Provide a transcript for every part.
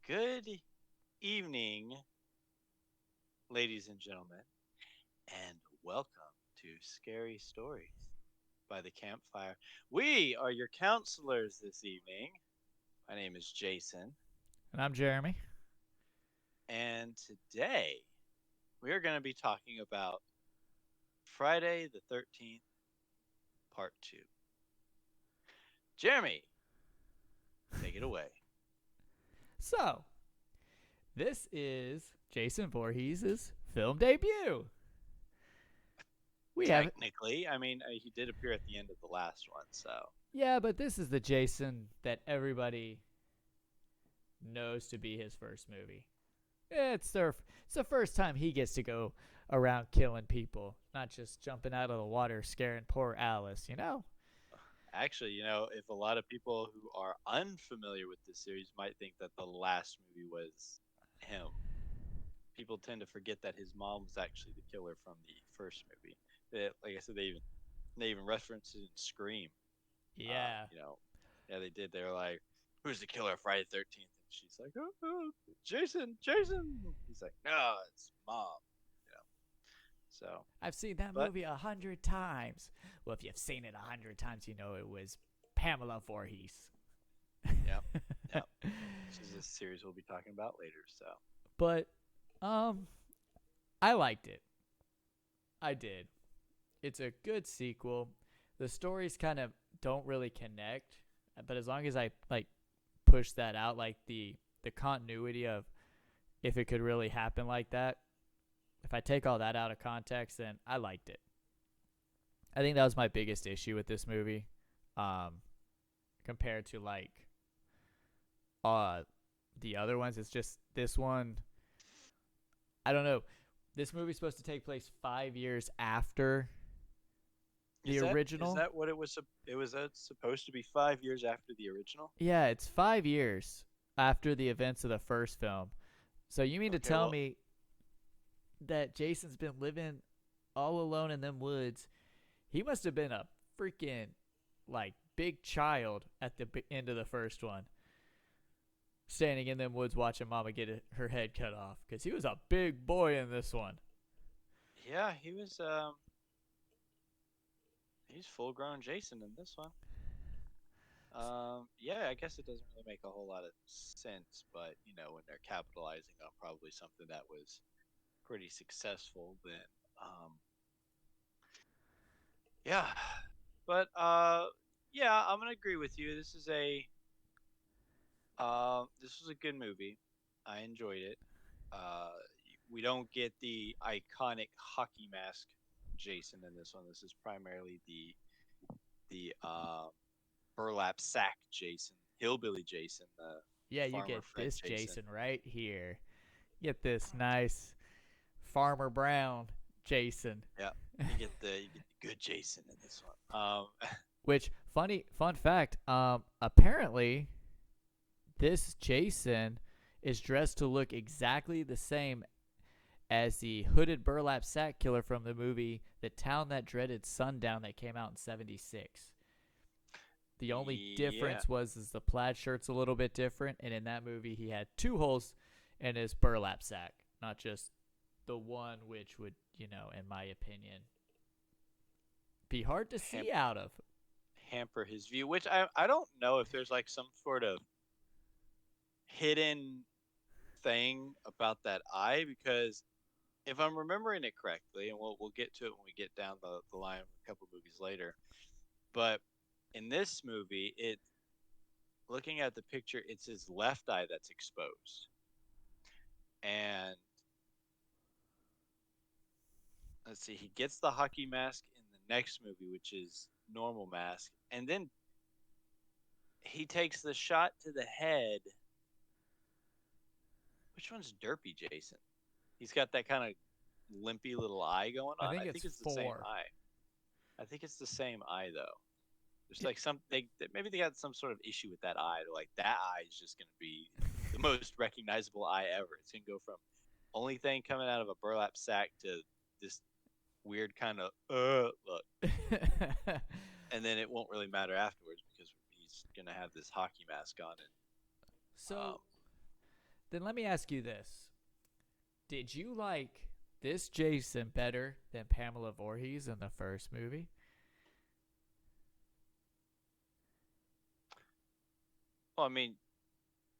Good evening, ladies and gentlemen, and welcome to Scary Stories by the Campfire. We are your counselors this evening. My name is Jason, And I'm Jeremy. and today we are going to be talking about Friday the 13th, Part 2. Jeremy, take it away. So, this is Jason Voorhees' film debut. We have, Technically, he did appear at the end of the last one, so. yeah, but this is the Jason that everybody knows to be his first movie. It's the first time he gets to go around killing people, not just jumping out of the water scaring poor Alice, you know? Actually, if a lot of people who are unfamiliar with this series might think that the last movie was him, people tend to forget that his mom was actually the killer from the first movie. Like I said, they even referenced it in Scream. Yeah. You know, yeah, they did. They were like, "Who's the killer of Friday the 13th?" And she's like, "Oh, Jason, Jason." He's like, "No, it's mom." You know, so, I've seen that but movie 100 times. Well, if you've seen it 100 times, you know it was Pamela Voorhees. yeah, yeah, this is a series we'll be talking about later. So. But um I liked it. I did. It's a good sequel. The stories kind of don't really connect, but as long as I like push that out, like the continuity of if it could really happen like that, if I take all that out of context, then I liked it. I think that was my biggest issue with this movie, um, compared to like uh the other ones. It's just this one. I don't know. This movie's supposed to take place 5 years after Is the that is original. that what it was? It was supposed to be 5 years after the original. Yeah, it's 5 years after the events of the first film. So you mean to Okay, tell well, me that Jason's been living all alone in them woods? He must have been a freaking like big child at the end of the first one, standing in them woods watching Mama get her head cut off because he was a big boy in this one. yeah, he's full grown Jason in this one. Yeah, I guess it doesn't really make a whole lot of sense, but when they're capitalizing on probably something that was pretty successful, then yeah. But yeah, I'm gonna agree with you. This was a good movie. I enjoyed it. Uh, we don't get the iconic hockey mask Jason in this one. This is primarily the burlap sack Jason, hillbilly Jason, the Yeah, you farmer get Fred this Jason. Jason right here. Get this nice Farmer Brown Jason. Yeah, you get the good Jason in this one. Which fun fact, apparently this Jason is dressed to look exactly the same as the hooded burlap sack killer from the movie The Town That Dreaded Sundown that came out in 76. The only Yeah, difference was is the plaid shirt's a little bit different, and in that movie he had two holes in his burlap sack, not just the one, which would, in my opinion, be hard to ham- see out of. hamper his view. Which I don't know if there's like some sort of hidden thing about that eye because if I'm remembering it correctly, and we'll get to it when we get down the line a couple movies later, but in this movie, it looking at the picture, it's his left eye that's exposed. And let's see, he gets the hockey mask in the next movie, which is normal mask, and then he takes the shot to the head. Which one's Derpy Jason? He's got that kind of limpy little eye going I on. think I it's think it's the same 4. eye. I think it's the same eye though. There's like maybe they got some sort of issue with that eye. They're like that eye is just gonna be the most recognizable eye ever. It's gonna go from only thing coming out of a burlap sack to this weird kind of look, and then it won't really matter afterwards because he's gonna have this hockey mask on. And So Then let me ask you this: did you like this Jason better than Pamela Voorhees in the first movie? Well, I mean,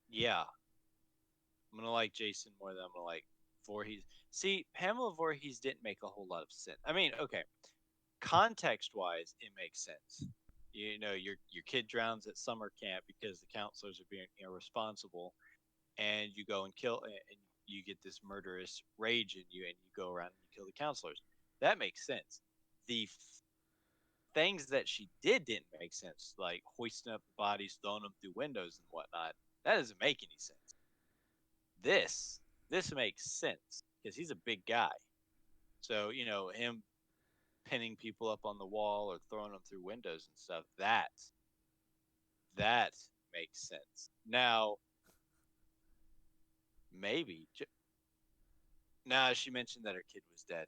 yeah, I'm gonna like Jason more than I'm gonna like Voorhees. See, Pamela Voorhees didn't make a whole lot of sense. I mean, okay, context wise, it makes sense. You know, your kid drowns at summer camp because the counselors are being irresponsible, and you go and kill, and you get this murderous rage in you, and you go around and you kill the counselors. That makes sense. The things that she didn't make sense, like hoisting up the bodies, throwing them through windows and whatnot. That doesn't make any sense. This this makes sense because he's a big guy. So him pinning people up on the wall or throwing them through windows and stuff. That makes sense. Now maybe now she mentioned that her kid was dead.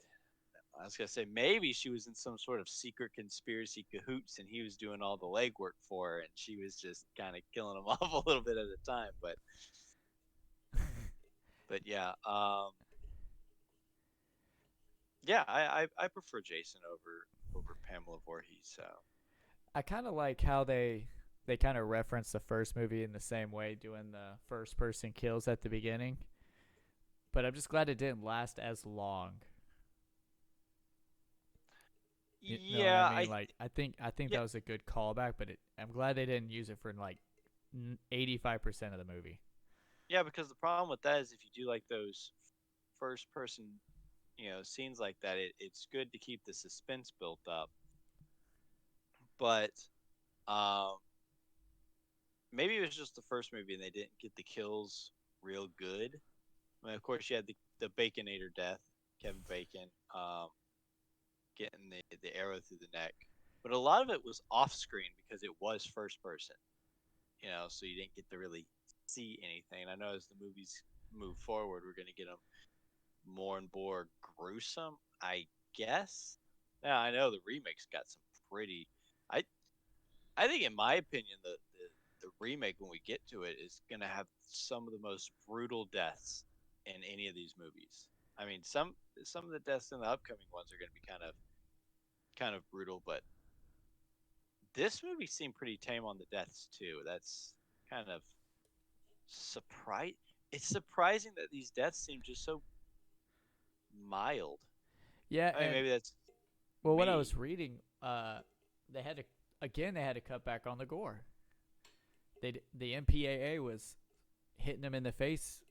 I was gonna say maybe she was in some sort of secret conspiracy cahoots, and he was doing all the legwork for her, and she was just kind of killing him off a little bit at a time. But yeah, yeah, I prefer Jason over Pamela Voorhees. So I kind of like how they kind of reference the first movie in the same way, doing the first person kills at the beginning. But I'm just glad it didn't last as long. You know what I yeah, mean? Like I think yeah that was a good callback, but I'm glad they didn't use it for like 85% of the movie. yeah because the problem with that is if you do like those first person scenes like that, it's good to keep the suspense built up, but um maybe it was just the first movie and they didn't get the kills real good. I mean, of course, you had the Baconator death, Kevin Bacon, getting the arrow through the neck, but a lot of it was off screen because it was first person. So you didn't get to really see anything. And I know as the movies move forward, we're going to get them more and more gruesome, I guess. Now I know the remakes got some pretty. I I think, in my opinion, the remake when we get to it is going to have some of the most brutal deaths in any of these movies. I mean, some of the deaths in the upcoming ones are going to be kind of brutal, but this movie seemed pretty tame on the deaths too. That's kind of surprise. It's surprising that these deaths seem just so mild. Yeah, I mean, and maybe that's well, what I me. was reading, they had to again they had to cut back on the gore. The MPAA was hitting them in the face,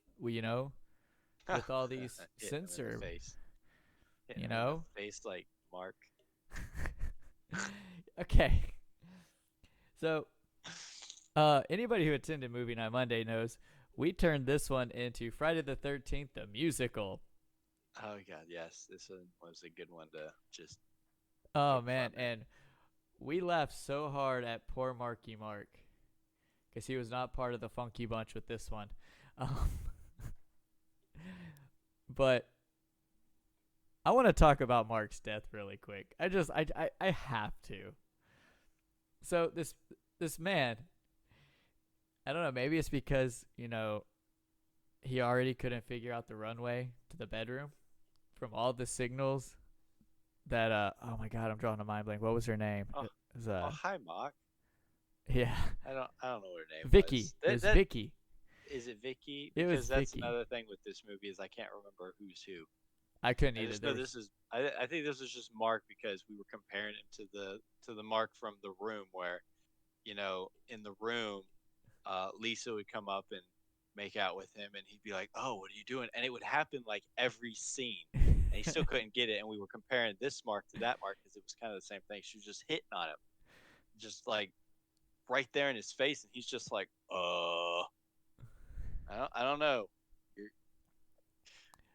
with all these Hitting him in censor, the face. Hitting you him in know. the face like Mark. Okay, so anybody who attended Movie Night Monday knows we turned this one into Friday the 13th, the musical. Oh god, yes, this one was a good one to just Oh poke fun man, at. and we laughed so hard at poor Marky Mark because he was not part of the Funky Bunch with this one. Um, but I want to talk about Mark's death really quick. I have to. So this man, I don't know, maybe it's because, he already couldn't figure out the runway to the bedroom from all the signals that oh my god, I'm drawing a mind blank. What was her name? Oh, It was oh, hi, Mock. yeah, I don't know what her name Vicky. was. It That was that Vicky. is it Vicky? It was Because that's Vicky. another thing with this movie is I can't remember who's who. I couldn't I either. just There know was this is. I think this was just Mark because we were comparing him to the Mark from The Room, where in The Room, Lisa would come up and make out with him, and he'd be like, "Oh, what are you doing?" And it would happen like every scene, and he still couldn't get it. And we were comparing this Mark to that Mark because it was kind of the same thing. She was just hitting on him, just like right there in his face, and he's just like, I don't know, You're,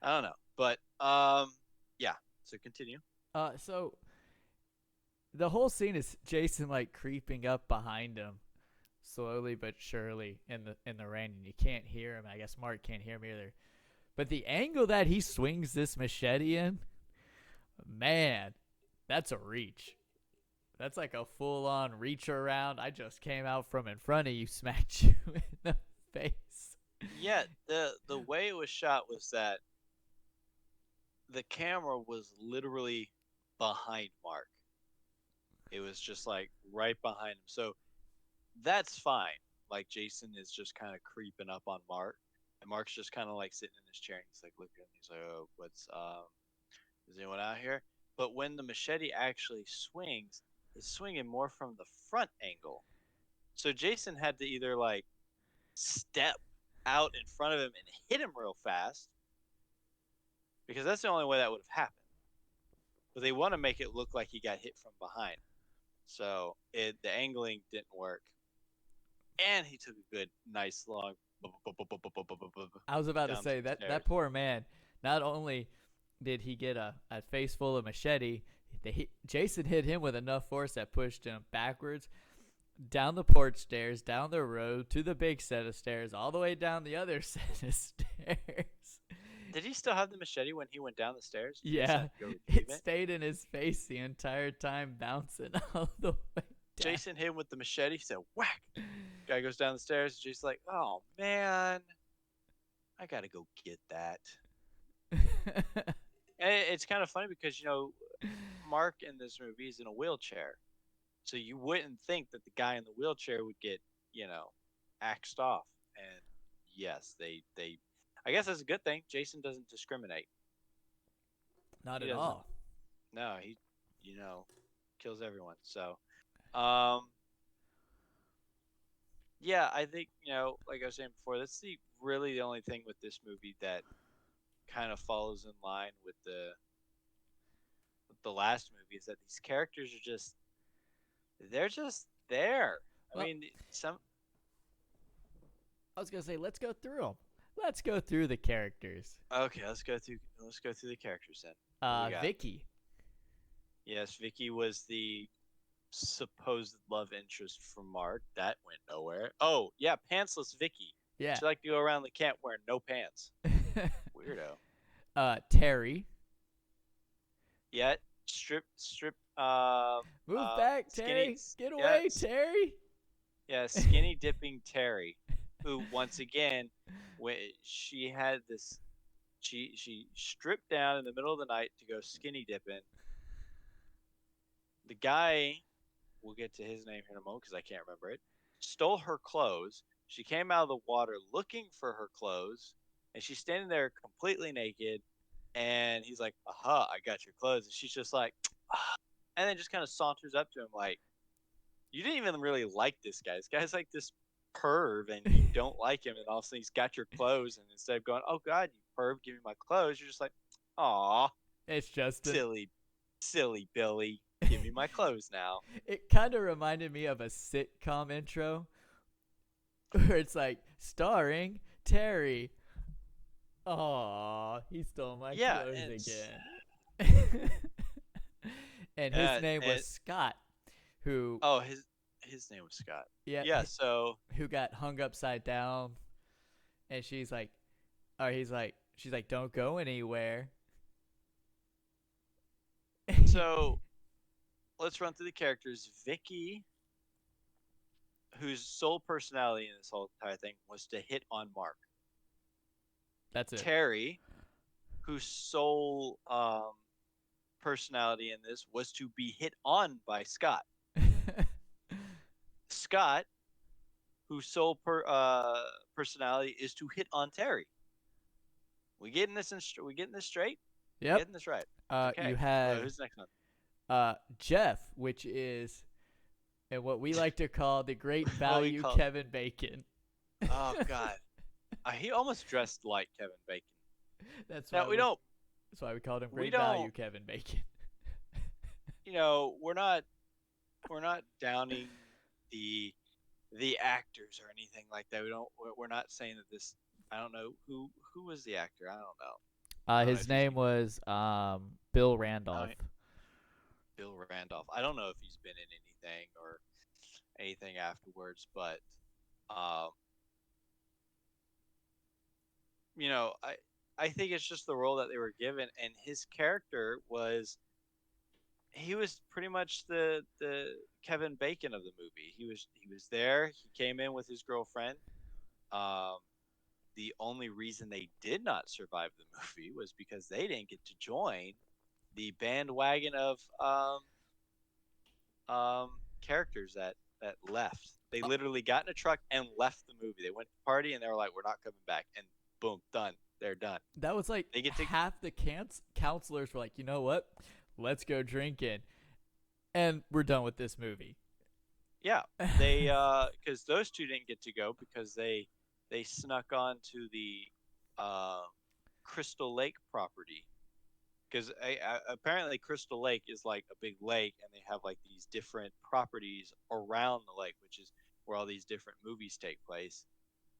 I don't know, but yeah. So continue. so the whole scene is Jason like creeping up behind him slowly but surely in the rain, and you can't hear him. I guess Mark can't hear him either. But the angle that he swings this machete in, man, that's a reach. That's like a full on reach around. I just came out from in front of you, smacked you in the face. Yeah, the way it was shot was that the camera was literally behind Mark. It was just like right behind him. So that's fine. Like Jason is just kind of creeping up on Mark, and Mark's just kind of like sitting in his chair. And he's like looking at him. He's like, "Oh, what's is anyone out here?" But when the machete actually swings, it's swinging more from the front angle. So Jason had to either like step out in front of him and hit him real fast, because that's the only way that would have happened. But they want to make it look like he got hit from behind. So the angling didn't work, and he took a good, nice long I was about to down say some that stairs. that poor man. Not only did he get a face full of machete, Jason hit him with enough force that pushed him backwards down the porch stairs, down the road to the big set of stairs, all the way down the other set of stairs. Did he still have the machete when he went down the stairs? Did Jason Yeah, have to go retrieve it it? stayed in his face the entire time, bouncing all the way down. Jason hit him with the machete. He said, "Whack!" Guy goes down the stairs. Jason's like, "Oh man, I gotta go get that." And it's kind of funny because Mark in this movie is in a wheelchair, so you wouldn't think that the guy in the wheelchair would get you know axed off. And yes, they I guess that's a good thing. Jason doesn't discriminate. Not He at doesn't. all. No, he you know kills everyone. So um yeah, I think like I was saying before, that's the really the only thing with this movie that kind of follows in line with the last movie, is that these characters are just they're just there. I Well, mean, some I was gonna say let's go through them. Let's go through the characters. okay, let's go through the characters then. What do we got? Vicky. Yes, Vicky was the supposed love interest for Mark. That went nowhere. Oh, yeah, pantsless Vicky. Yeah. She liked to go around the camp wearing no pants. Weirdo. Terry. Yet strip Move back, skinny Terry. Get yeah, away, Terry. yeah, skinny dipping Terry, who once again when she had this she stripped down in the middle of the night to go skinny dipping. The guy, we'll get to his name here in a moment because I can't remember it, stole her clothes. She came out of the water looking for her clothes, and she's standing there completely naked. And he's like, "Aha, I got your clothes." And she's just like, ah, and then just kind of saunters up to him like, "You didn't even really like this guy. This guy's like this perv, and you don't like him. And all of a sudden, he's got your clothes. And instead of going, 'Oh God, you perv, give me my clothes,' you're just like, 'Aw, It's Justin. silly, silly Billy, give me my clothes now.'" It kind of reminded me of a sitcom intro where it's like starring Terry. Aw, he stole my Yeah, clothes and again. And his name and was Scott, who oh, his name was Scott. yeah, Yeah, so who got hung upside down, and she's like, or she's like, don't go anywhere. so let's run through the characters. Vicky, whose sole personality in this whole entire thing was to hit on Mark. That's it. Terry, whose sole personality in this was to be hit on by Scott. Scott, whose sole personality is to hit on Terry. We getting this straight? We Yep. getting this right? You Okay. So had who's next one? Jeff, which is and what we like to call the great What we value call? Kevin Bacon. Oh God, he almost dressed like Kevin Bacon. That's Now why we don't. that's why we called him We great value don't. Kevin Bacon. We're not. We're not downing the the actors or anything like that. We don't. We're not saying that this. I don't know who was the actor. I don't know. I don't know His if he's name even. was Bill I Randolph. don't, Bill Randolph. I don't know if he's been in anything or anything afterwards, but um, I think it's just the role that they were given, and his character was he was pretty much the Kevin Bacon of the movie. He was there. He came in with his girlfriend. Um, the only reason they did not survive the movie was because they didn't get to join the bandwagon of um, characters that left. They Uh, literally got in a truck and left the movie. They went to party and they were like, "We're not coming back," and boom, done. They're done. that was like They get to half the counselors were like, you know what? Let's go drinking, and we're done with this movie. yeah. They because those two didn't get to go because they snuck on to the uh, Crystal Lake property because apparently Crystal Lake is like a big lake, and they have like these different properties around the lake, which is where all these different movies take place.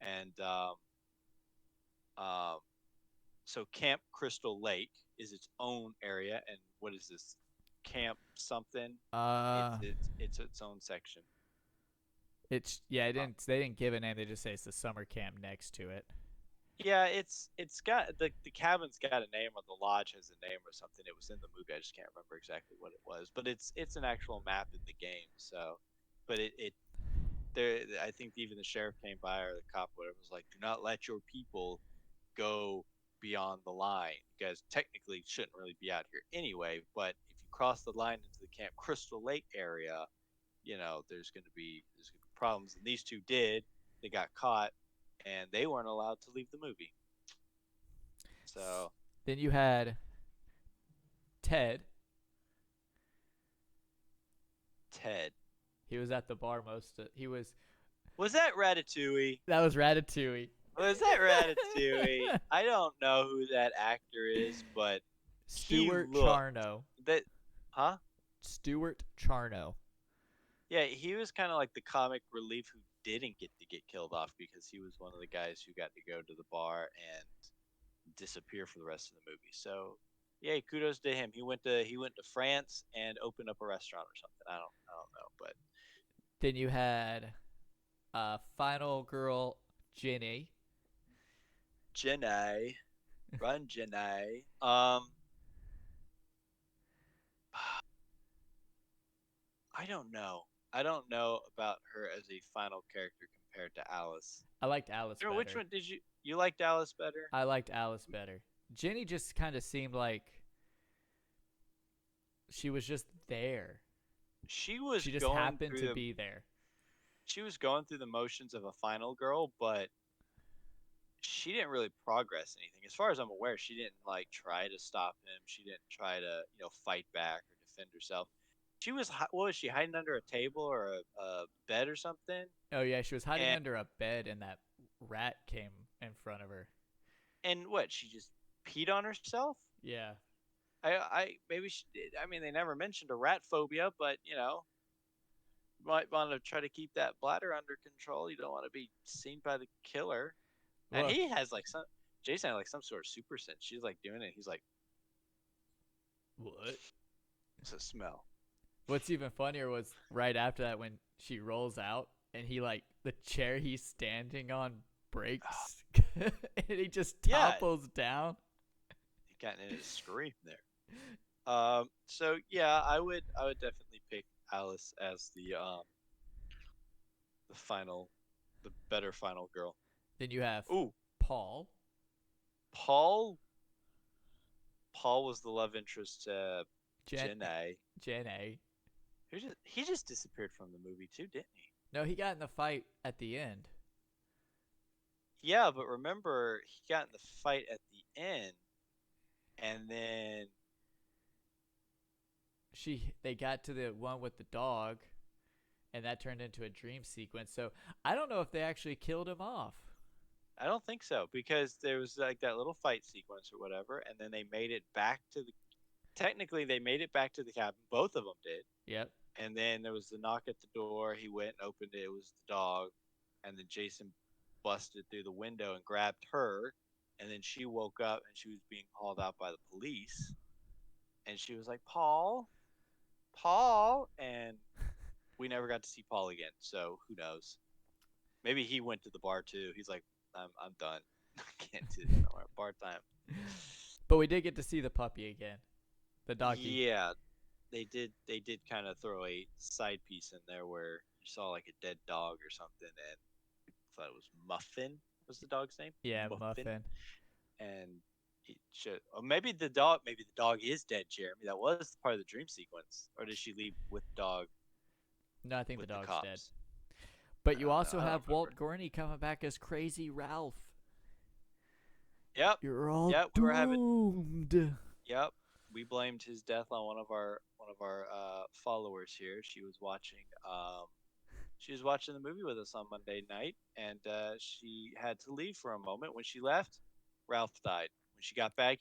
And um, so Camp Crystal Lake is its own area, and what is this Camp something? uh, It's its own section. it's yeah. It Uh, didn't they didn't give a name. They just say it's the summer camp next to it. yeah, it's got the cabin's got a name, or the lodge has a name or something. It was in the movie. I just can't remember exactly what it was, but it's an actual map in the game. So, but it there I think even the sheriff came by, or the cop, whatever, was like, "Do not let your people go beyond the line. You guys technically shouldn't really be out here anyway, but if you cross the line into the Camp Crystal Lake area, there's gonna be problems." And these two did. They got caught, and they weren't allowed to leave the movie. So Then you had Ted. Ted, He was at the bar most. He was was that Ratatouille? that was Ratatouille. Was that Ratatouille? I don't know who that actor is, but he Stuart looked Charno. that, huh? Stuart Charno. Yeah, he was kind of like the comic relief who didn't get killed off because he was one of the guys who got to go to the bar and disappear for the rest of the movie. So, yeah, kudos to him. He went to France and opened up a restaurant or something. I don't know, but Then you had final girl Ginny. Jenai, run Jenai. I don't know. I don't know about her as a final character compared to Alice. I liked Alice Which better. one did you liked Alice better? I liked Alice better. Ginny just kind of seemed like she was just there. She was She just going happened through to the be there. she was going through the motions of a final girl, but she didn't really progress anything. As far as I'm aware, she didn't like try to stop him. She didn't try to, fight back or defend herself. She was what was she hiding under a table or a bed or something? Oh yeah, she was hiding And under a bed, and that rat came in front of her. and what? She just peed on herself? Yeah. I maybe she did. I mean, they never mentioned a rat phobia, but might want to try to keep that bladder under control. You don't want to be seen by the killer. And Look, he has like Jason had like some sort of super sense. She's like doing it. He's like, what? it's a smell. What's even funnier was right after that when she rolls out and he like the chair he's standing on breaks and he just Yeah, topples down. he got in a scream there. So yeah, I would definitely pick Alice as the final, the better final girl. Then you have Ooh, Paul. Paul. Paul was the love interest to Jen Jenna, Jen A. he just disappeared from the movie too, didn't he? No, he got in the fight at the end. Yeah, but remember he got in the fight at the end, and then They got to the one with the dog and that turned into a dream sequence. So I don't know if they actually killed him off. I don't think so because there was like that little fight sequence or whatever, and then they made it back to the. Technically, they made it back to the cabin. Both of them did, Yep. and then there was the knock at the door. He went and opened it. It was the dog, and then Jason busted through the window and grabbed her, and then she woke up and she was being hauled out by the police, and she was like, "Paul, Paul," and we never got to see Paul again. So who knows? Maybe he went to the bar too. He's like, I'm done. I can't do this no more. Bar time. But we did get to see the puppy again. The doggy. Yeah, they did kind of throw a side piece in there where you saw like a dead dog or something, and I thought it was Muffin. was the dog's name? Yeah, Muffin. Muffin. And it should, or maybe the dog is dead, Jeremy. That was part of the dream sequence, or did she leave with the dog No, I think the with the dog's dead. cops? But I you don't know. also I don't have remember. Walt Gorney coming back as Crazy Ralph. Yep, You're all yep. We were having. doomed. Yep, we blamed his death on one of our followers here. She was watching the movie with us on Monday night, and she had to leave for a moment. When she left, Ralph died. When she got back,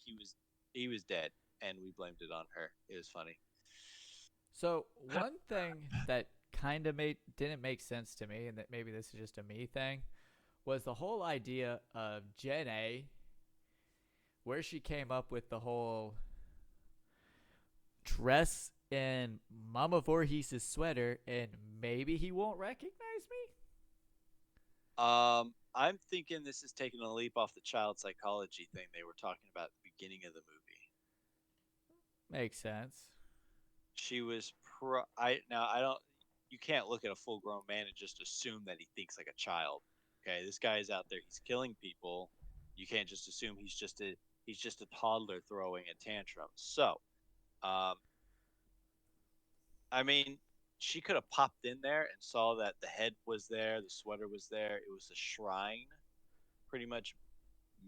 he was dead, and we blamed it on her. It was funny. So one thing that kind of made didn't make sense to me, and that maybe this is just a me thing, was the whole idea of Gen A, where she came up with the whole dress in Mama Voorhees' sweater, and maybe he won't recognize me. I'm thinking this is taking a leap off the child psychology thing they were talking about at the beginning of the movie. Makes sense. She was pro. I now I don't. You can't look at a full grown man and just assume that he thinks like a child. Okay, this guy is out there. He's killing people. You can't just assume he's just a toddler throwing a tantrum. So, um, I mean, she could have popped in there and saw that the head was there, the sweater was there. It was a shrine, pretty much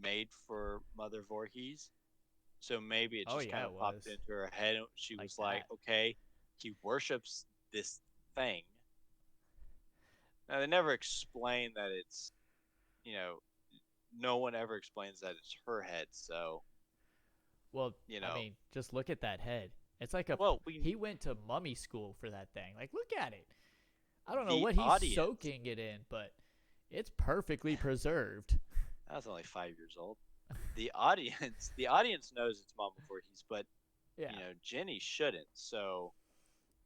made for Mother Voorhees. So maybe it Oh just kind yeah, it of popped was into her head. And she like was like, that. okay, he worships this thing. Now, they never explain that you know, no one ever explains that it's her head. So, Well, you I know, mean, just look at that head. It's like a well, we, he went to mummy school for that thing. Like, look at it. I don't know the what he's audience, soaking it in, but it's perfectly preserved. I was only 5 years old. The audience knows it's Mama Voorhees, but, Yeah. Jenny shouldn't. So,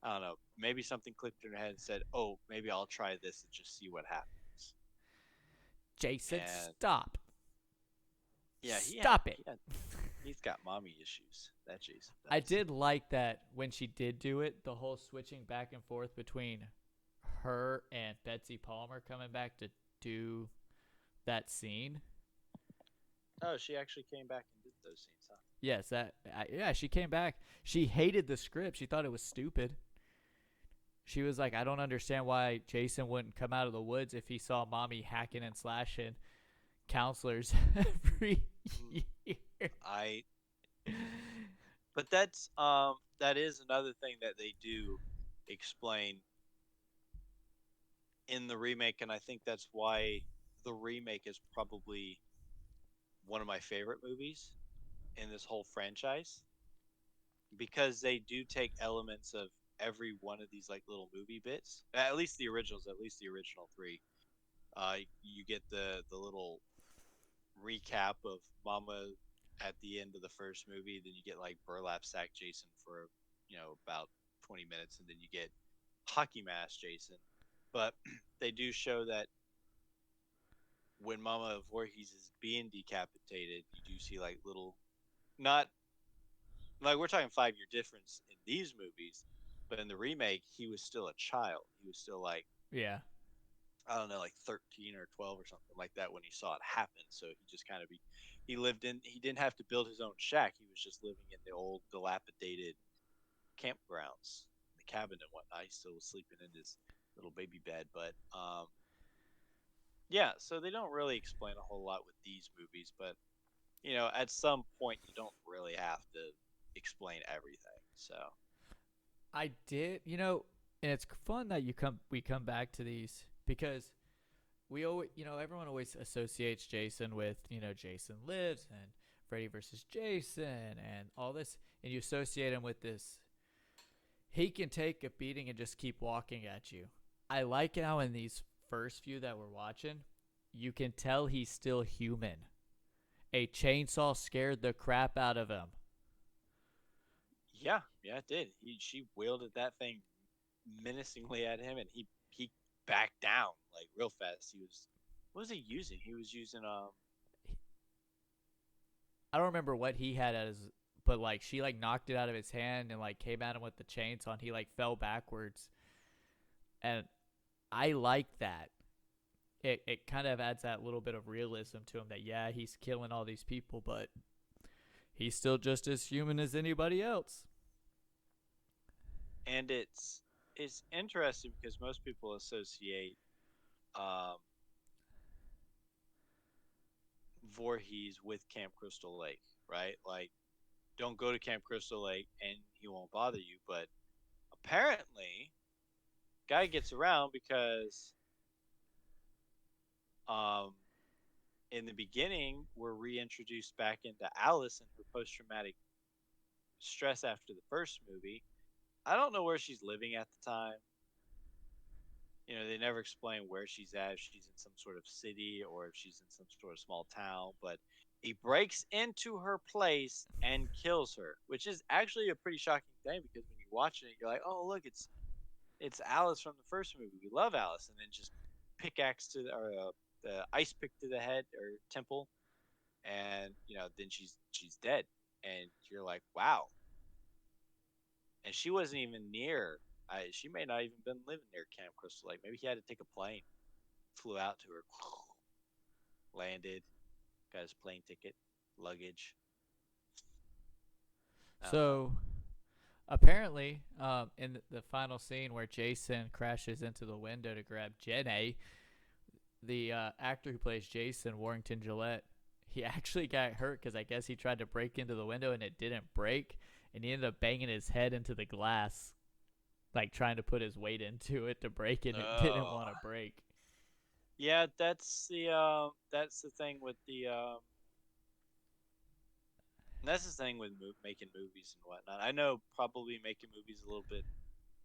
I don't know. Maybe something clicked in her head and said, oh, maybe I'll try this and just see what happens. Jason, And stop. yeah, Stop it. he's got mommy issues. That Jason I does. did like that when she did do it, the whole switching back and forth between her and Betsy Palmer coming back to do that scene. Oh, she actually came back and did those scenes, huh? Yes, yeah, she came back. She hated the script. She thought it was stupid. She was like, I don't understand why Jason wouldn't come out of the woods if he saw mommy hacking and slashing counselors every year. I But that is another thing that they do explain in the remake, and I think that's why the remake is probably one of my favorite movies in this whole franchise, because they do take elements of every one of these like little movie bits. At least the originals, at least the original three. You get the little recap of Mama at the end of the first movie. Then you get like burlap sack Jason for about 20 minutes, and then you get hockey mask Jason. But they do show that when Mama Voorhees is being decapitated, you do see like little, not like we're talking 5 year difference in these movies, but in the remake he was still a child. He was still like, Yeah. I don't know, like 13 or 12 or something like that when he saw it happen. So he just kind of he didn't have to build his own shack. He was just living in the old dilapidated campgrounds, the cabin and whatnot. He still was sleeping in his little baby bed. But yeah, so they don't really explain a whole lot with these movies, but at some point you don't really have to explain everything. So I did, and it's fun that we come back to these because we always, everyone always associates Jason with, Jason Lives and Freddy versus Jason and all this, and you associate him with this. He can take a beating and just keep walking at you. I like how in these first few that we're watching, you can tell he's still human. A chainsaw scared the crap out of him. yeah, yeah, it did. She wielded that thing menacingly at him, and he backed down like real fast. What was he using? He was using I don't remember what he had as, but like she like knocked it out of his hand and like came at him with the chainsaw, and he like fell backwards. And I like that. it kind of adds that little bit of realism to him that, yeah, he's killing all these people, but he's still just as human as anybody else. And it's interesting because most people associate um, Voorhees with Camp Crystal Lake, right? Like, don't go to Camp Crystal Lake and he won't bother you. But apparently, guy gets around because um, in the beginning, we're reintroduced back into Alice and her post traumatic stress after the first movie. I don't know where she's living at the time. They never explain where she's at, if she's in some sort of city or if she's in some sort of small town. But he breaks into her place and kills her, which is actually a pretty shocking thing because when you're watching it, you're like, oh, look, it's Alice from the first movie. We love Alice. And then just pickaxe to the ice pick to the head or temple. And, then she's dead. And you're like, wow. And she wasn't even near. She may not even been living near Camp Crystal Lake. Maybe he had to take a plane, flew out to her, landed, got his plane ticket, luggage. I don't know. So apparently, in the final scene where Jason crashes into the window to grab Jenna, the actor who plays Jason, Warrington Gillette, he actually got hurt because I guess he tried to break into the window and it didn't break, and he ended up banging his head into the glass, like trying to put his weight into it to break it, and it didn't want to break. Yeah, that's the thing with that's the thing with making movies and whatnot. I know probably making movies a little bit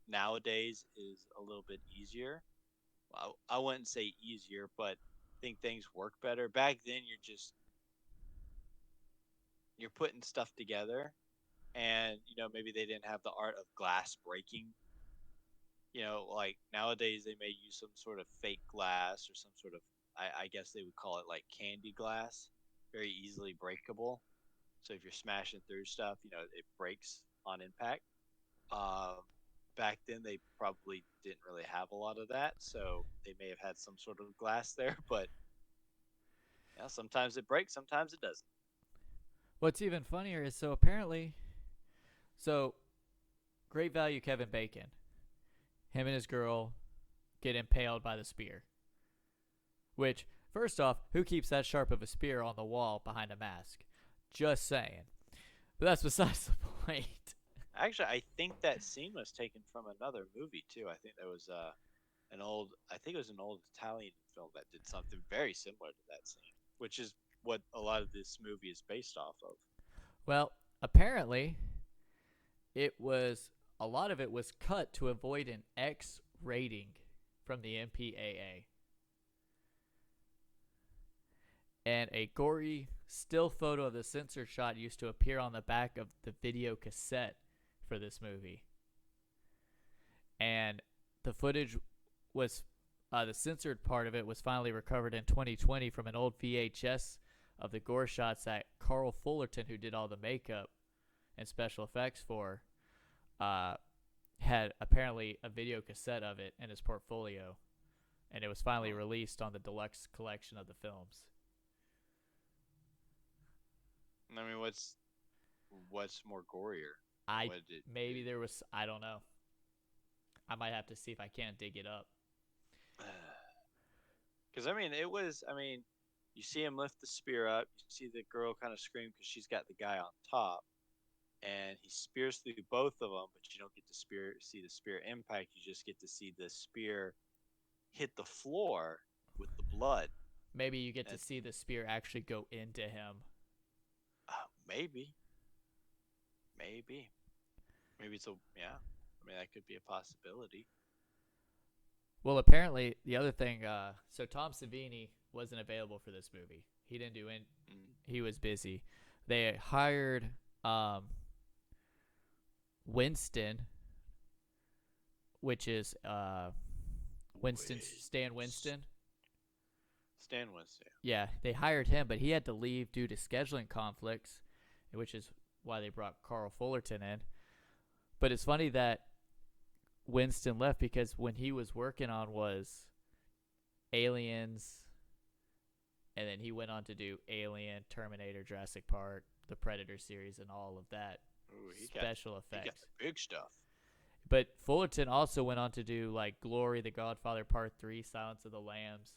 nowadays is a little bit easier. Well, I wouldn't say easier, but I think things work better. Back then, you're putting stuff together, and maybe they didn't have the art of glass breaking. Like nowadays they may use some sort of fake glass or some sort of I guess they would call it like candy glass, very easily breakable. So if you're smashing through stuff, it breaks on impact. Um, Back then they probably didn't really have a lot of that, so they may have had some sort of glass there. But yeah, sometimes it breaks, sometimes it doesn't. What's even funnier is, so great value Kevin Bacon, him and his girl get impaled by the spear. Which, first off, who keeps that sharp of a spear on the wall behind a mask? Just saying. But that's besides the point. Actually, I think that scene was taken from another movie too. I think there was I think it was an old Italian film that did something very similar to that scene, which is what a lot of this movie is based off of. Well, apparently, it was a lot of it was cut to avoid an X rating from the MPAA. And a gory still photo of the censored shot used to appear on the back of the video cassette for this movie. And the footage was, the censored part of it was finally recovered in 2020 from an old VHS of the gore shots that Carl Fullerton, who did all the makeup and special effects for, had apparently a video cassette of it in his portfolio. And it was finally released on the deluxe collection of the films. I mean, what's more gorier? Maybe there was, I don't know. I might have to see if I can't dig it up. Because you see him lift the spear up. You see the girl kind of scream because she's got the guy on top, and he spears through both of them. But you don't get to see the spear impact. You just get to see the spear hit the floor with the blood. Maybe you get to see the spear actually go into him. Maybe it's that could be a possibility. Well, apparently the other thing, so Tom Savini wasn't available for this movie. He didn't do it. He was busy. They hired Winston, which is Stan Winston. Stan Winston. Yeah, they hired him, but he had to leave due to scheduling conflicts, which is why they brought Carl Fullerton in. But it's funny that Winston left because when he was working on was Aliens, and then he went on to do Alien, Terminator, Jurassic Park, the Predator series, and all of that Ooh, special he got effects. the big stuff. But Fullerton also went on to do like Glory, The Godfather Part 3, Silence of the Lambs.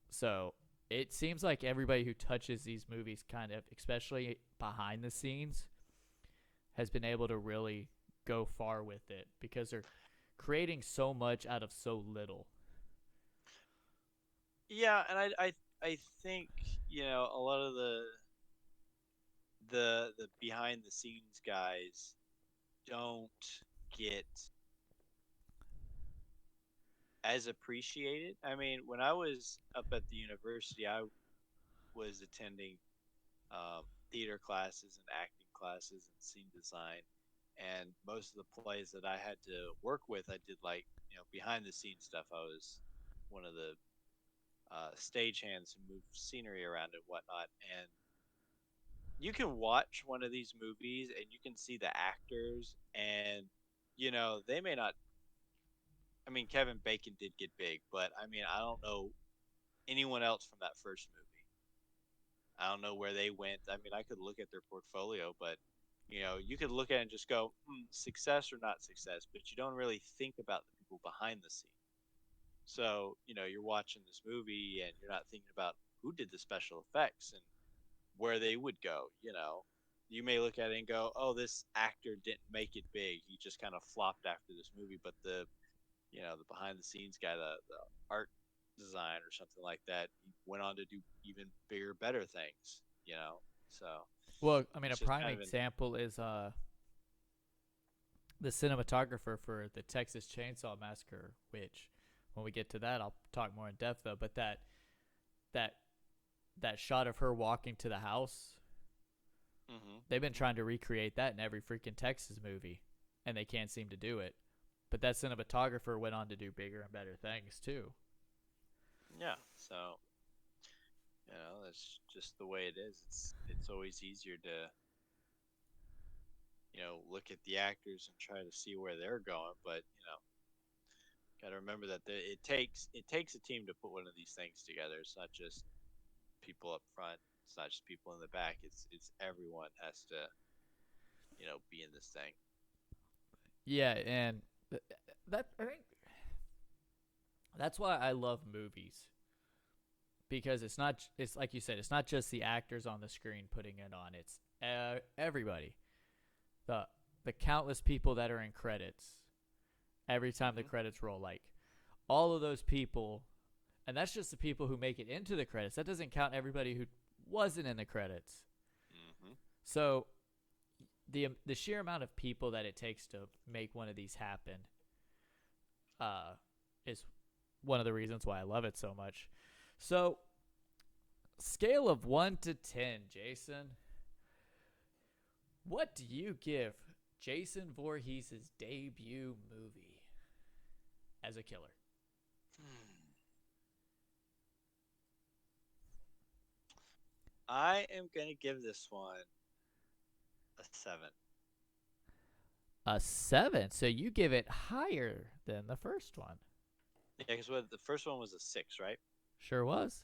So it seems like everybody who touches these movies, kind of, especially behind the scenes, has been able to really go far with it because they're creating so much out of so little. Yeah, and I think a lot of the behind the scenes guys don't get as appreciated. I mean, when I was up at the university, I was attending theater classes and acting classes and scene design, and most of the plays that I had to work with, I did like behind the scenes stuff. I was one of the stage hands who moved scenery around and whatnot, and you can watch one of these movies and you can see the actors, and they may not. I mean, Kevin Bacon did get big, but I mean, I don't know anyone else from that first movie. I don't know where they went. I mean, I could look at their portfolio, but you could look at it and just go, success or not success, but you don't really think about the people behind the scenes. So, you're watching this movie and you're not thinking about who did the special effects and where they would go. You may look at it and go, oh, this actor didn't make it big. He just kind of flopped after this movie. But the behind the scenes guy, the art design or something like that, he went on to do even bigger, better things. So Well, I mean, a it's just prime kind of an, example is the cinematographer for the Texas Chainsaw Massacre, which when we get to that, I'll talk more in depth though. But that that shot of her walking to the house, they've been trying to recreate that in every freaking Texas movie, and they can't seem to do it. But that cinematographer went on to do bigger and better things too. yeah. So that's just the way it is. It's always easier to look at the actors and try to see where they're going, but got to remember that it takes a team to put one of these things together. It's not just people up front. It's not just people in the back. It's everyone has to be in this thing. Yeah, and that I think that's why I love movies because it's like you said, it's not just the actors on the screen putting it on. It's everybody. The the countless people that are in credits every time the Mm-hmm. credits roll, like all of those people, and that's just the people who make it into the credits. That doesn't count everybody who wasn't in the credits. Mm-hmm. So the sheer amount of people that it takes to make one of these happen uh, is one of the reasons why I love it so much. So, scale of 1 to 10, Jason, what do you give Jason Voorhees' debut movie as a killer? I am gonna give this one a 7. A 7. So you give it higher than the first one. Yeah, because the first one was a 6, right? Sure was.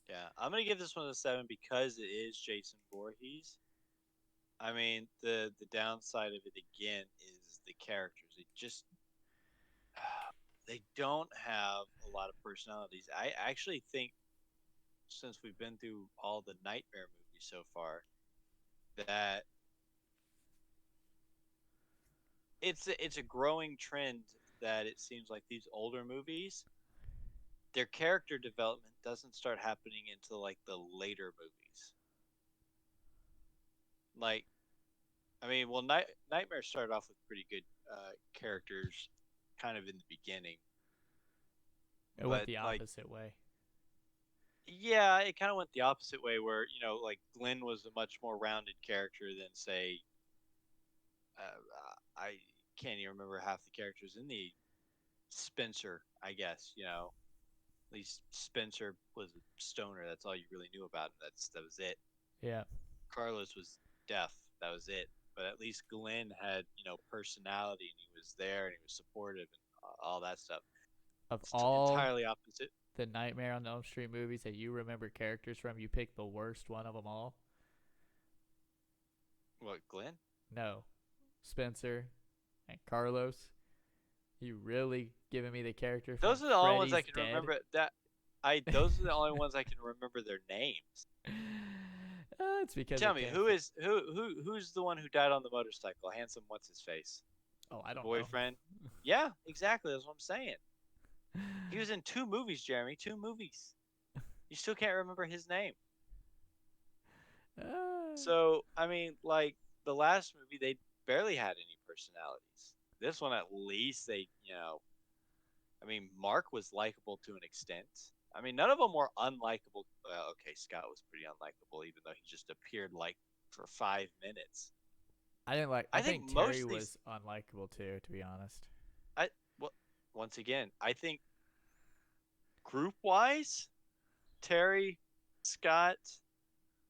Yeah, I'm gonna give this one a 7 because it is Jason Voorhees. I mean, the downside of it again is the characters. It just they don't have a lot of personalities. I actually think since we've been through all the Nightmare movies so far, that it's a growing trend that it seems like these older movies, their character development doesn't start happening until like the later movies. Like, I mean, well, Nightmare started off with pretty good characters, kind of in the beginning, It went but the like, opposite way. yeah, it kind of went the opposite way, where like Glenn was a much more rounded character than say, I can't even remember half the characters in the Spencer. I guess at least Spencer was a stoner. That's all you really knew about him. That was it. Yeah. Carlos was deaf. That was it. But at least Glenn had personality, and he was there and he was supportive and all that stuff. Of It's all entirely opposite. the Nightmare on Elm Street movies that you remember characters from, you picked the worst one of them all? What, Glenn? No. Spencer and Carlos. You really giving me the character from Those are the only ones I Freddy's can Dead? remember. Those are the only ones I can remember their names. It's because Tell it me, came from. who's the one who died on the motorcycle? Handsome, what's his face? Oh, I The don't know. boyfriend. Yeah, exactly. That's what I'm saying. He was in 2 movies, Jeremy. 2 movies. You still can't remember his name. Uh, So I mean, like the last movie, they barely had any personalities. This one, at least I mean, Mark was likable to an extent. I mean, none of them were unlikable. Well, okay, Scott was pretty unlikable, even though he just appeared like for 5 minutes. I didn't like. I I think think most Terry of these, was unlikable too, to be honest. I well, once again, I think group wise, Terry, Scott,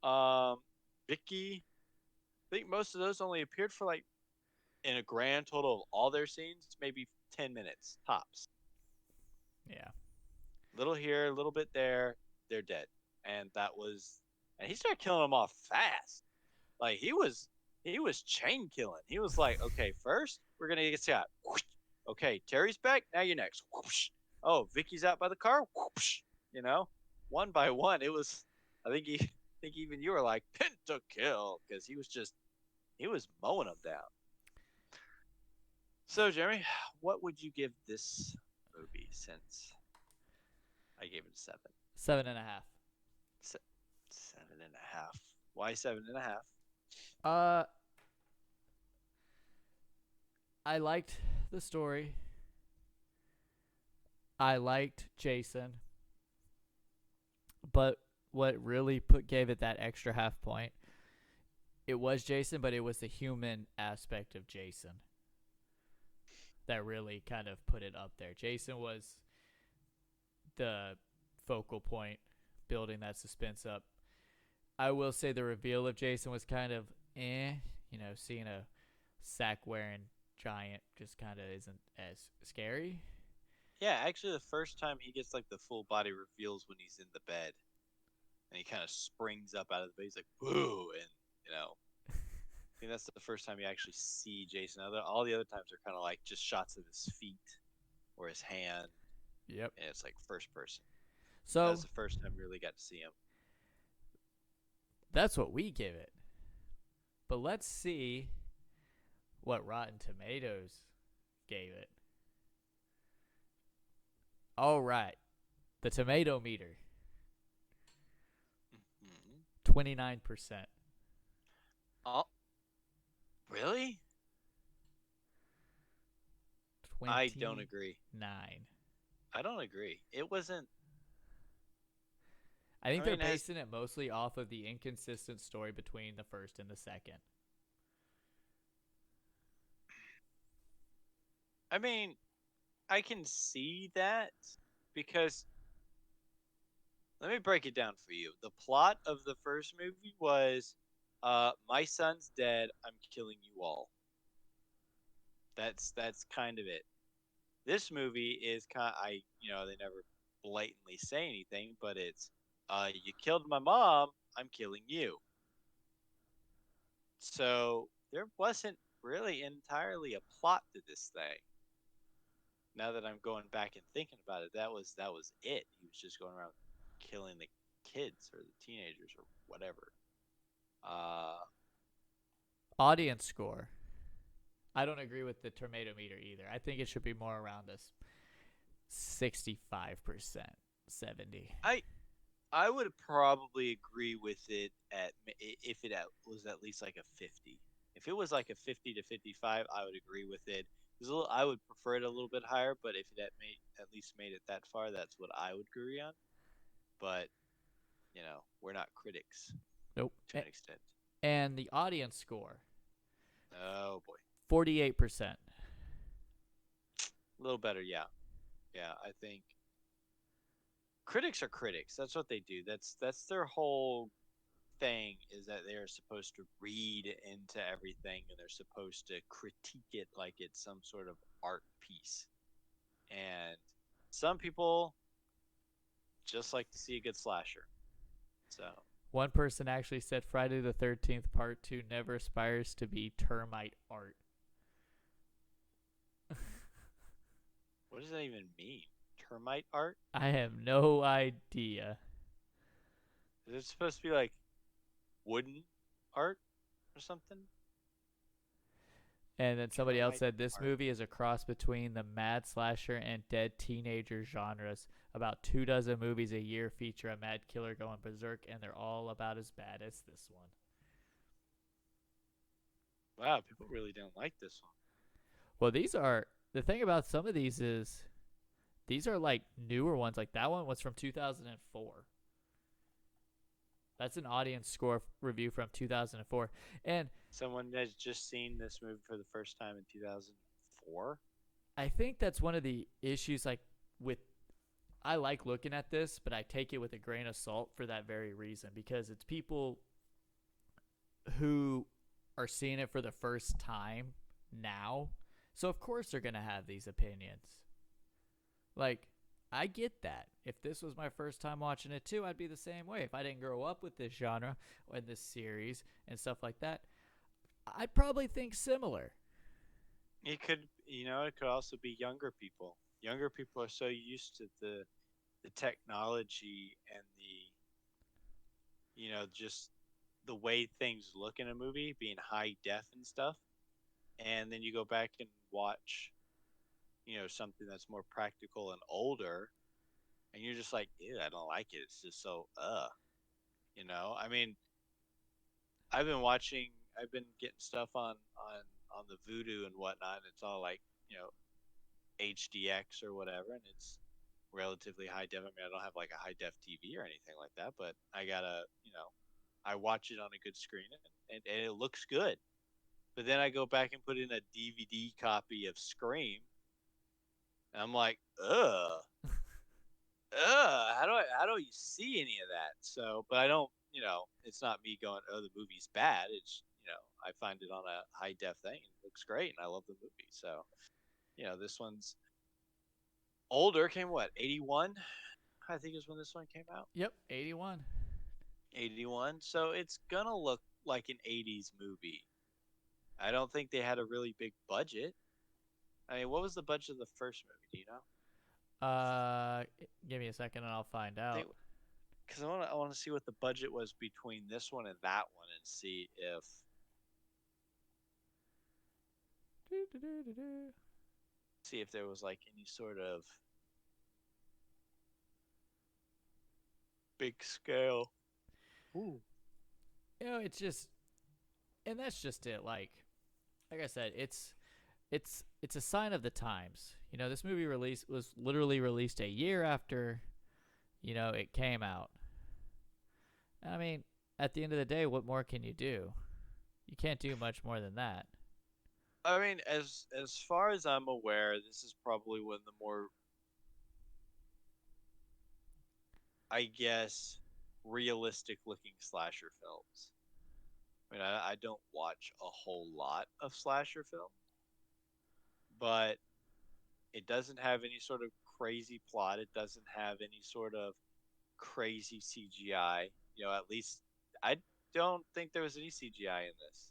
um, Vicky, I think most of those only appeared for like in a grand total of all their scenes, maybe 10 minutes tops. Yeah. Little here, a little bit there, they're dead. And that was, and he started killing them off fast. Like he was chain killing. He was like, okay, first we're gonna get Scott. Okay, Terry's back. Now you're next. Oh, Vicky's out by the car. You know, one by one. It was. I think even you were like pentakill because he was mowing them down. So Jeremy, what would you give this movie since I gave it a seven? 7.5. Se- 7.5. Why 7.5? Uh, I liked the story. I liked Jason, but what really gave it that extra half point, it was Jason, but it was the human aspect of Jason that really kind of put it up there. Jason was the focal point, building that suspense up. I will say the reveal of Jason was kind of eh. Seeing a sack wearing giant just kind of isn't as scary. Yeah, actually, the first time he gets like the full body reveals when he's in the bed, and he kind of springs up out of the bed. He's like, "Boo!" And I think that's the first time you actually see Jason. All the other times are kind of like just shots of his feet or his hand, Yep. and it's like first person. That was So the first time we really got to see him. that's what we give it. But let's see what Rotten Tomatoes gave it. All right. The tomato meter, Mm-hmm. 29%. Oh, really? I don't 29. agree. I don't agree. It wasn't. I think I they're mean, it has. basing it mostly off of the inconsistent story between the first and the second. I mean, I can see that because let me break it down for you. The plot of the first movie was, my son's dead. I'm killing you all. That's kind of it. This movie is they never blatantly say anything, but it's, you killed my mom. I'm killing you. So there wasn't really entirely a plot to this thing. Now that I'm going back and thinking about it, that was it. He was just going around killing the kids or the teenagers or whatever. Uh, Audience score. I don't agree with the tomato meter either. I think it should be more around this 65%, 70. I I would probably agree with it if it was at least like a 50. If it was like a 50 to 55, I would agree with it. I would prefer it a little bit higher, but if it at least made it that far, that's what I would agree on. But we're not critics Nope. to an extent. And the audience score, Oh boy, 48%. a little better, yeah, yeah. I think critics are critics. That's what they do. That's their whole thing is that they're supposed to read into everything and they're supposed to critique it like it's some sort of art piece. And some people just like to see a good slasher. So One person actually said Friday the 13th Part 2 never aspires to be termite art. what does that even mean? Termite art? I have no idea. Is it supposed to be like wooden art or something? And then somebody else Termite said this art. movie is a cross between the mad slasher and dead teenager genres. About 24 movies a year feature a mad killer going berserk, and they're all about as bad as this one. Wow, people really don't like this one. Well, the thing about some of these is these are like newer ones. Like that one was from 2004. That's an audience score review from 2004. And Someone has just seen this movie for the first time in 2004. I think that's one of the issues like with I like looking at this, but I take it with a grain of salt for that very reason because it's people who are seeing it for the first time now. So of course they're going to have these opinions. Like I get that. If this was my first time watching it too, I'd be the same way. If I didn't grow up with this genre or this series and stuff like that, I'd probably think similar. It could, it could also be younger people. Younger people are so used to the technology and just the way things look in a movie being high def and stuff. And then you go back and watch, something that's more practical and older, and you're just like, ew, I don't like it. It's just so I mean, I've been getting stuff on the Voodoo and whatnot, and it's all like, HDX or whatever, and it's relatively high def. I mean, I don't have like a high def TV or anything like that, but I gotta, I watch it on a good screen, and it looks good. But then I go back and put in a DVD copy of Scream, and I'm like, ugh, how do you see any of that? So, but I don't, it's not me going, oh, the movie's bad. It's, I find it on a high def thing, and it looks great, and I love the movie. So, this one's older. Came what, 81? I think is when this one came out. Yep, 81. 81. So it's gonna look like an 80s movie. I don't think they had a really big budget. I mean, what was the budget of the first movie? Do you know? Uh, Give me a second and I'll find I think out. because I want to see what the budget was between this one and that one, and see if there was like any sort of big scale. Ooh. It's just, and that's just it. Like I said, it's a sign of the times. This movie release was literally released a year after, it came out. I mean, at the end of the day, what more can you do? You can't do much more than that. I mean, as far as I'm aware, this is probably one of the more, I guess, realistic looking slasher films. I mean, I don't watch a whole lot of slasher film, but it doesn't have any sort of crazy plot. It doesn't have any sort of crazy CGI. At least I don't think there was any CGI in this.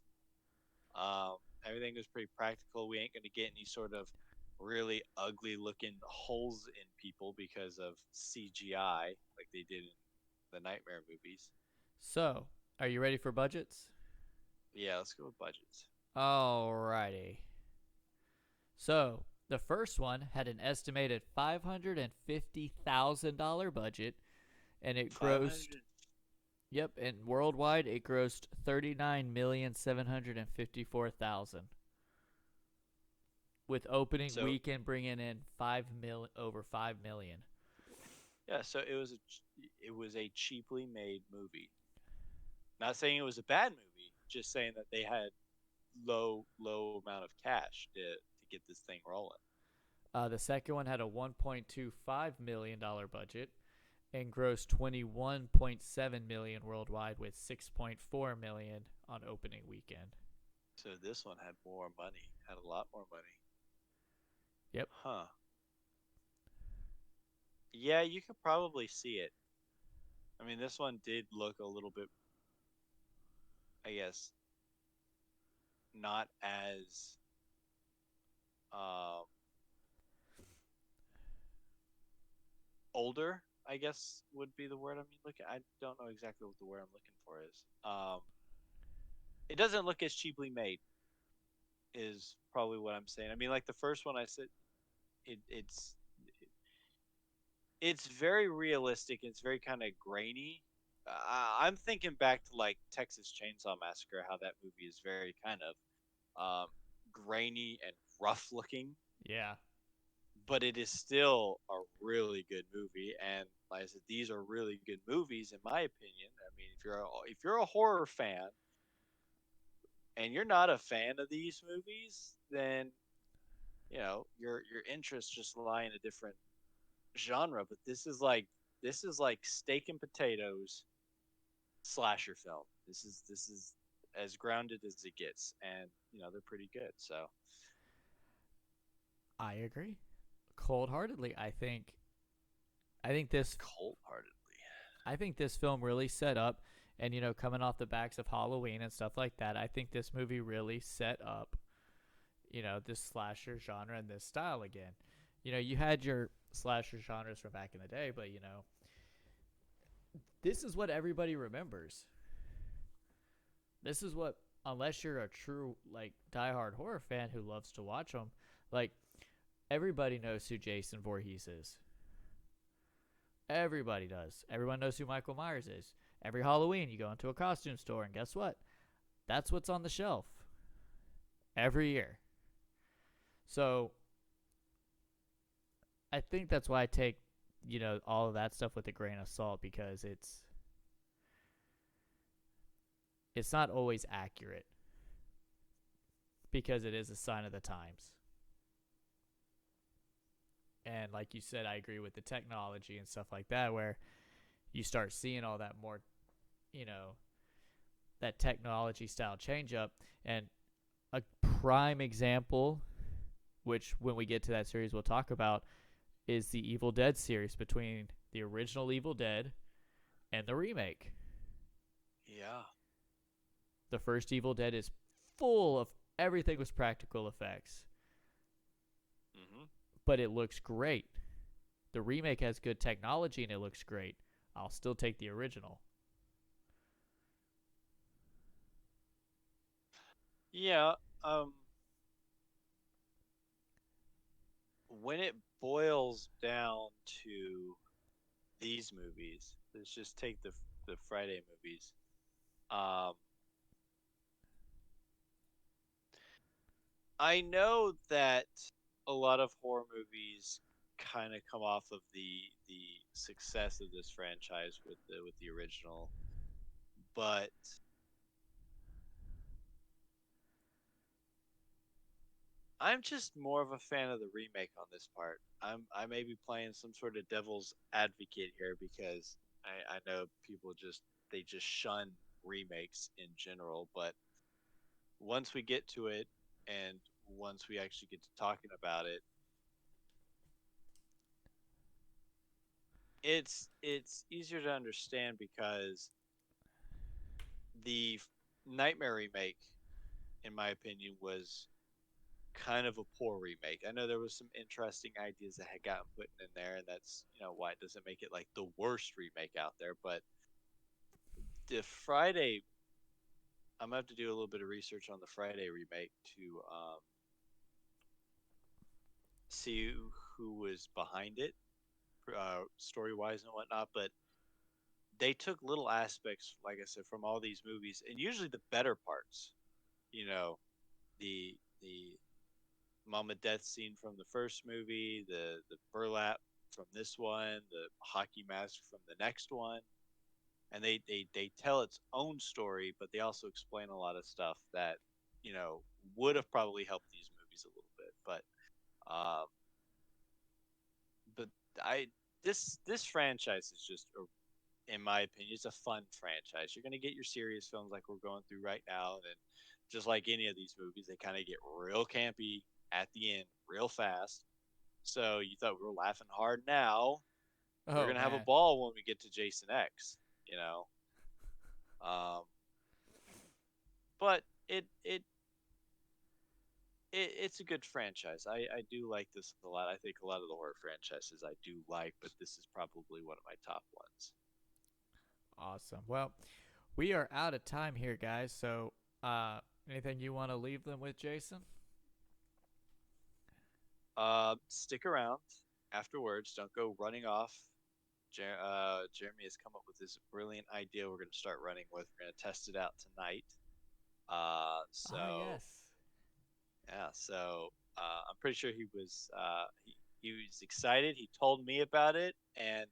Everything was pretty practical. We ain't gonna get any sort of really ugly looking holes in people because of CGI like they did in the Nightmare movies. So, are you ready for budgets? Yeah, let's go with budgets. Alrighty. So, the first one had an estimated $550,000 budget, and it grossed. 500. Yep, and worldwide it grossed 39,754,000, with opening So weekend bringing in over 5 million. yeah, so it was a cheaply made movie. Not saying it was a bad movie, just saying that they had low amount of cash to get this thing rolling. The second one had a $1.25 million budget and grossed 21.7 million worldwide, with 6.4 million on opening weekend. So this one had more money, had a lot more money. Yep. Huh. Yeah, you could probably see it. I mean, this one did look a little bit, I guess, not as um older, I guess would be the word. I mean, look, I don't know exactly what the word I'm looking for is. It doesn't look as cheaply made, is probably what I'm saying. I mean, like the first one I said, it's it's very realistic. It's very kind of grainy. I'm thinking back to like Texas Chainsaw Massacre, how that movie is very kind of grainy and rough looking, Yeah, but it is still a really good movie. And like I said, these are really good movies in my opinion. I mean, if you're a horror fan and you're not a fan of these movies, then your interests just lie in a different genre. But this is like steak and potatoes slasher film. This is as grounded as it gets, and they're pretty good. So I agree. Cold heartedly, I think this cold heartedly. I think this film really set up, and coming off the backs of Halloween and stuff like that, I think this movie really set up, this slasher genre and this style again. You had your slasher genres from back in the day, but this is what everybody remembers. This is what, unless you're a true like diehard horror fan who loves to watch them, like everybody knows who Jason Voorhees is. Everybody does. Everyone knows who Michael Myers is. Every Halloween, you go into a costume store, and guess what? That's what's on the shelf every year. So I think that's why I take, all of that stuff with a grain of salt because it's not always accurate because it is a sign of the times. And like you said, I agree with the technology and stuff like that, where you start seeing all that more, you know, that technology style change up. And a prime example, which when we get to that series we'll talk about, is the Evil Dead series between the original Evil Dead and the remake. Yeah. The first Evil Dead is full of everything was practical effects, Hmm. but it looks great. The remake has good technology and it looks great. I'll still take the original. Yeah. Um, when it boils down to these movies, let's just take the Friday movies. Um, I know that a lot of horror movies kind of come off of the success of this franchise with the original, but I'm just more of a fan of the remake on this part. I may be playing some sort of devil's advocate here because I know people they just shun remakes in general, but once we get to it and once we actually get to talking about it, it's easier to understand because the Nightmare remake, in my opinion, was kind of a poor remake. I know there was some interesting ideas that had gotten put in there, and that's why it doesn't make it like the worst remake out there. But the Friday, I'm gonna have to do a little bit of research on the Friday remake to see who was behind it, story wise and whatnot. But they took little aspects, like I said, from all these movies, and usually the better parts. You know, the Mama Death scene from the first movie, the burlap from this one, the hockey mask from the next one, and they tell its own story, but they also explain a lot of stuff that you know would have probably helped these movies a little bit. Um, but I this franchise is just in my opinion, it's a fun franchise. You're gonna get your serious films like we're going through right now, and just like any of these movies, they kind of get real campy at the end, real fast. So you thought we were laughing hard now. We're Oh gonna have a man. ball when we get to Jason X. You know, um, but it's a good franchise. I do like this a lot. I think a lot of the horror franchises I do like, but this is probably one of my top ones. Awesome. Well, we are out of time here, guys. So, anything you want to leave them with, Jason? Stick around afterwards. Don't go running off. Jeremy has come up with this brilliant idea we're going to start running with. We're going to test it out tonight. Uh, Ah, so yes. yeah, I'm pretty sure he was excited. He told me about it, and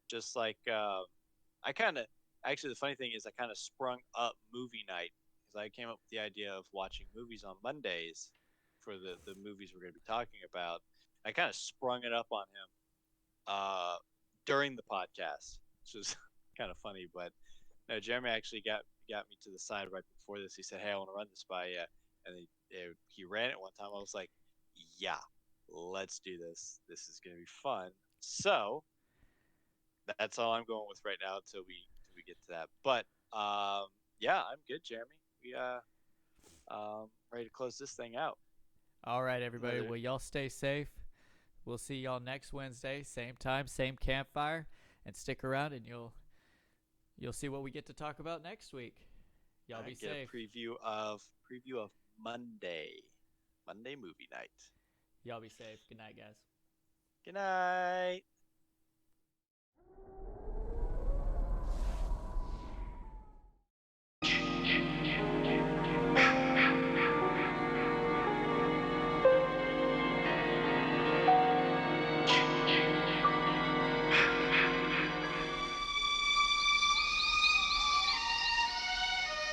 just like I kind of actually the funny thing is I kind of sprung up movie night because I came up with the idea of watching movies on Mondays for the movies we're going to be talking about. I kind of sprung it up on him uh, during the podcast, which was kind of funny. But no, Jeremy actually got me to the side right before this. He said, "Hey, I want to run this by you," and he ran it one time. I was like, "Yeah, let's do this. This is gonna be fun." So that's all I'm going with right now until we get to that. But yeah, I'm good, Jeremy. We ready to close this thing out. All right, everybody. Another Well, y'all stay safe. We'll see y'all next Wednesday, same time, same campfire, and stick around, and you'll see what we get to talk about next week. Y'all be get safe. a preview of Monday movie night. Y'all be safe. Good night, guys. Good night.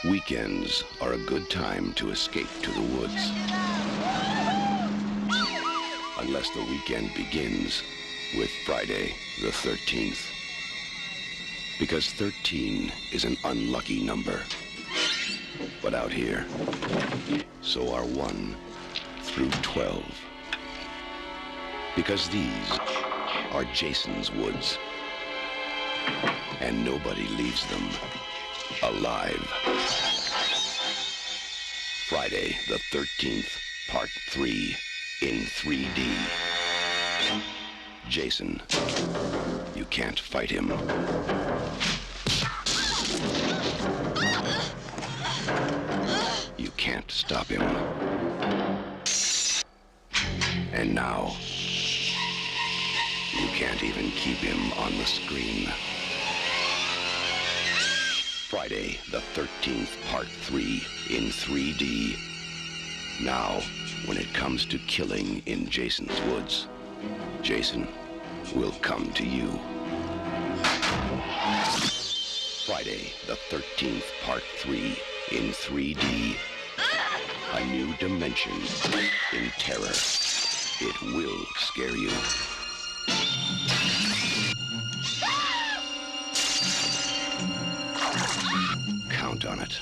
Weekends are a good time to escape to the woods. Unless the weekend begins with Friday the 13th. Because 13 is an unlucky number. But out here, so are 1 through 12. Because these are Jason's woods. And nobody leaves them alive. Friday the 13th, Part 3, in 3D. Jason, you can't fight him. You can't stop him. And now, you can't even keep him on the screen. Friday the 13th, Part 3, in 3D. Now, when it comes to killing in Jason's woods, Jason will come to you. Friday the 13th, Part 3, in 3D. A new dimension in terror. It will scare you. Count on it.